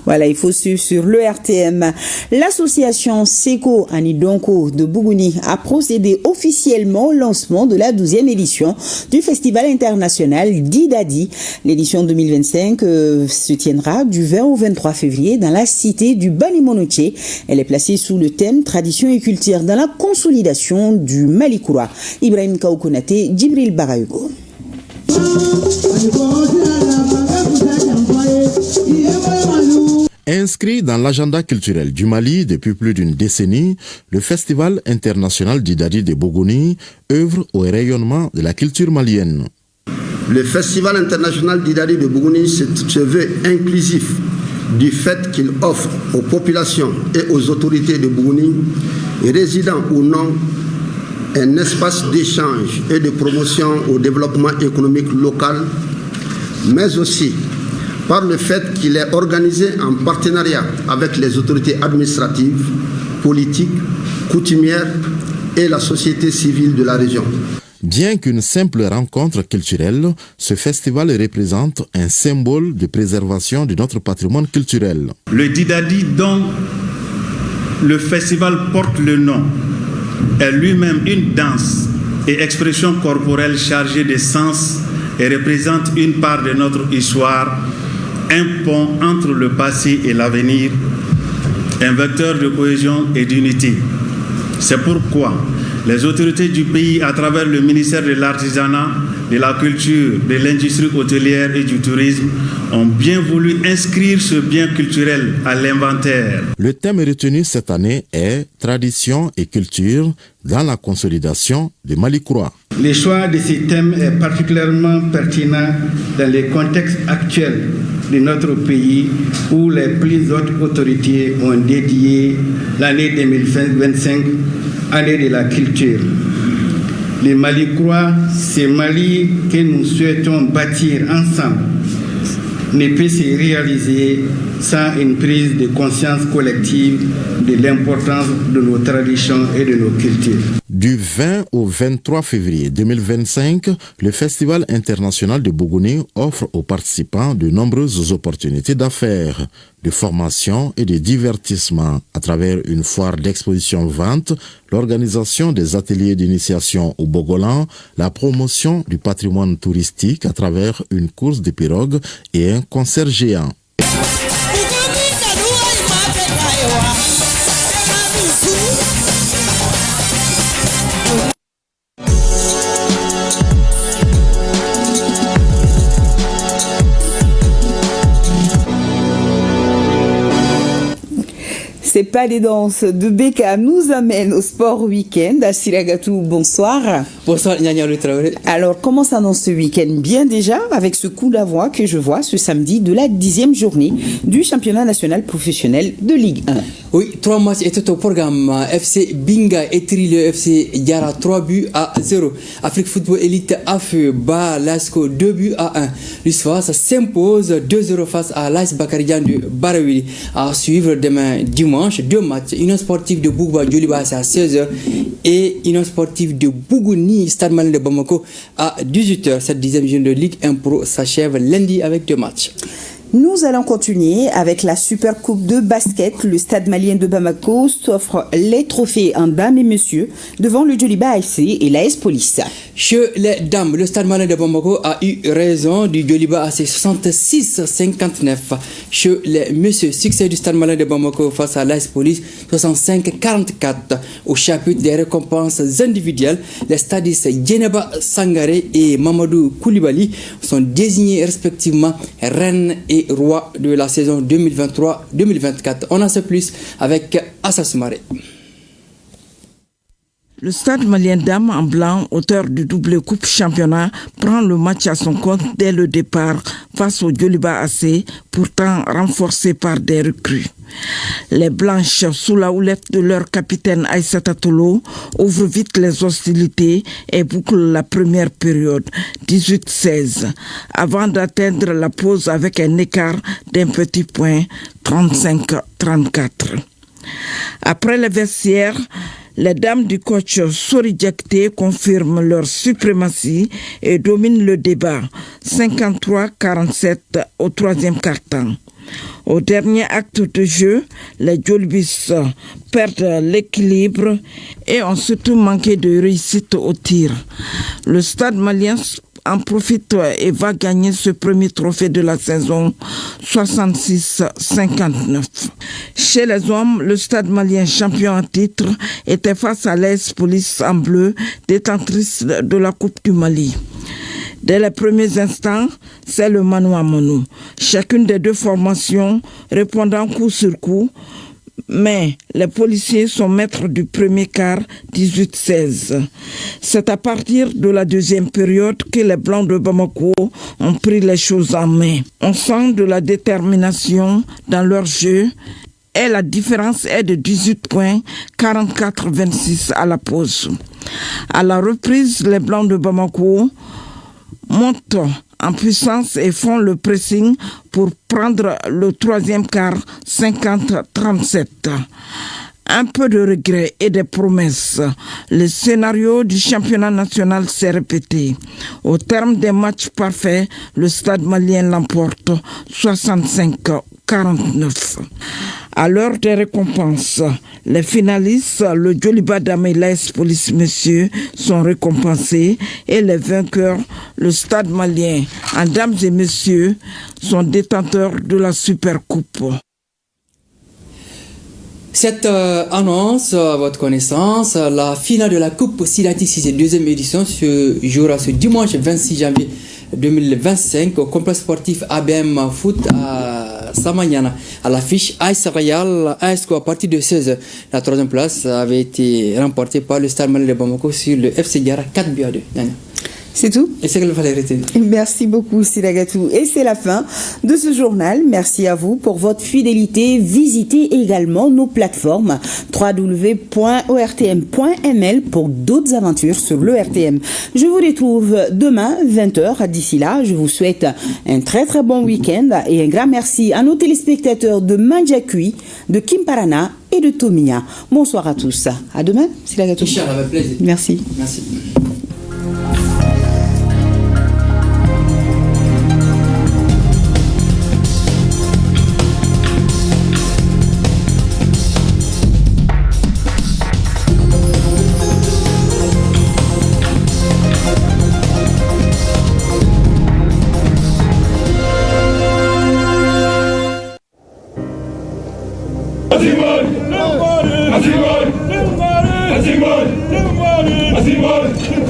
Voilà, il faut suivre sur l'ERTM. L'association Seko Anidonko de Bougouni a procédé officiellement au lancement de la 12e édition du Festival international Didadi. L'édition 2025 se tiendra du 20 au 23 février dans la cité du Banimonouché. Elle est placée sous le thème Tradition et culture dans la consolidation du Malikoura. Ibrahim Kaoukonate, Djibril Barayugo.
Un Inscrit dans l'agenda culturel du Mali depuis plus d'une décennie, le Festival international d'Idadi de Bougouni œuvre au rayonnement de la culture malienne.
Le Festival international d'Idadi de Bougouni se veut inclusif du fait qu'il offre aux populations et aux autorités de Bougouni, résidents ou non, un espace d'échange et de promotion au développement économique local, mais aussi par le fait qu'il est organisé en partenariat avec les autorités administratives, politiques, coutumières et la société civile de la région.
Bien qu'une simple rencontre culturelle, ce festival représente un symbole de préservation de notre patrimoine culturel.
Le Didadi dont le festival porte le nom est lui-même une danse et expression corporelle chargée de sens et représente une part de notre histoire, un pont entre le passé et l'avenir, un vecteur de cohésion et d'unité. C'est pourquoi les autorités du pays, à travers le ministère de l'Artisanat, de la Culture, de l'Industrie hôtelière et du Tourisme, ont bien voulu inscrire ce bien culturel à l'inventaire.
Le thème retenu cette année est « Tradition et culture dans la consolidation de Mali-Croix ».
Le choix de ces thèmes est particulièrement pertinent dans le contexte actuel de notre pays où les plus hautes autorités ont dédié l'année 2025 année de la culture. Le Mali-Croix, ce Mali que nous souhaitons bâtir ensemble, ne peut se réaliser sans une prise de conscience collective de l'importance de nos traditions et de nos cultures.
Du 20 au 23 février 2025, le Festival international de Bougouni offre aux participants de nombreuses opportunités d'affaires, de formation et de divertissement à travers une foire d'exposition-vente, l'organisation des ateliers d'initiation au Bogolan, la promotion du patrimoine touristique à travers une course de pirogues et un concert géant.
Ces pas des danses de Beka nous amènent au sport week-end. Assiragatou, bonsoir.
Bonsoir, Nyanya Le Traoré.
Alors, comment s'annonce ce week-end? Bien déjà, avec ce coup d'envoi que je vois ce samedi de la 10e journée du championnat national professionnel de Ligue 1.
Oui, 3 matchs étaient au programme. FC Binga étrit le FC Diara 3-0. Afrique Football Elite AFE bat Lasco 2-1. L'USFA s'impose 2-0 face à l'AS Bakarijan de Barawili. À suivre demain dimanche, 2 matchs. Union sportive de Bougba Djoliba à 16h et Union sportive de Bougouni Stade Malien de Bamako à 18h. Cette 10e journée de Ligue 1 Pro s'achève lundi avec 2 matchs.
Nous allons continuer avec la Super Coupe de basket. Le Stade malien de Bamako s'offre les trophées en dames et messieurs devant le Djoliba AFC et l'AS Police.
Chez les dames, le Stade malien de Bamako a eu raison du Djoliba AFC 66-59. Chez les messieurs, succès du Stade malien de Bamako face à l'AS Police 65-44. Au chapitre des récompenses individuelles, les stadistes Djeneba Sangaré et Mamadou Koulibaly sont désignés respectivement reines et roi de la saison 2023-2024. On en sait plus avec Assa Soumaré.
Le Stade malien dames en blanc, auteur du double coupe championnat, prend le match à son compte dès le départ face au Djoliba AC, pourtant renforcé par des recrues. Les blanches, sous la houlette de leur capitaine Aïssata Tolo, ouvrent vite les hostilités et bouclent la première période, 18-16, avant d'atteindre la pause avec un écart d'un petit point, 35-34. Après les vestiaires, les dames du coach Sori Diakité confirment leur suprématie et dominent le débat, 53-47 au 3e quart-temps. Au dernier acte de jeu, les Djolibis perdent l'équilibre et ont surtout manqué de réussite au tir. Le Stade malien en profite et va gagner ce premier trophée de la saison 66-59. Chez les hommes, le Stade malien champion en titre était face à l'AS Police en bleu, détentrice de la Coupe du Mali. Dès les premiers instants, c'est le mano à mano. Chacune des deux formations répondant coup sur coup, mais les policiers sont maîtres du premier quart 18-16. C'est à partir de la deuxième période que les Blancs de Bamako ont pris les choses en main. On sent de la détermination dans leur jeu et la différence est de 18 points, 44-26 à la pause. À la reprise, les Blancs de Bamako montent en puissance et font le pressing pour prendre le troisième quart 50-37. Un peu de regret et des promesses. Le scénario du championnat national s'est répété. Au terme des matchs parfaits, le Stade malien l'emporte 65-49. À l'heure des récompenses, les finalistes, le Djoliba Damelaïs Police Monsieur, sont récompensés et les vainqueurs, le Stade malien, en dames et messieurs, sont détenteurs de la Super Coupe.
Cette annonce, à votre connaissance, la finale de la Coupe Silati, c'est deuxième édition, se jouera ce dimanche 26 janvier 2025 au complexe sportif ABM Foot à Samanyana. À l'affiche AS Royal, ASCO à partir de 16h. La troisième place avait été remportée par le Stade malien de Bamako sur le FC Diarra 4-2.
C'est tout.
Et c'est que le fallait retenir.
Merci beaucoup, Siragatou. Et c'est la fin de ce journal. Merci à vous pour votre fidélité. Visitez également nos plateformes www.ortm.ml pour d'autres aventures sur l'ERTM. Je vous retrouve demain, 20h. D'ici là, je vous souhaite un très très bon week-end et un grand merci à nos téléspectateurs de Mandjakui, de Kimparana et de Tomia. Bonsoir à tous. À demain, Siragatou.
Inch'Allah, avec plaisir.
Merci.
Merci.
Azimar!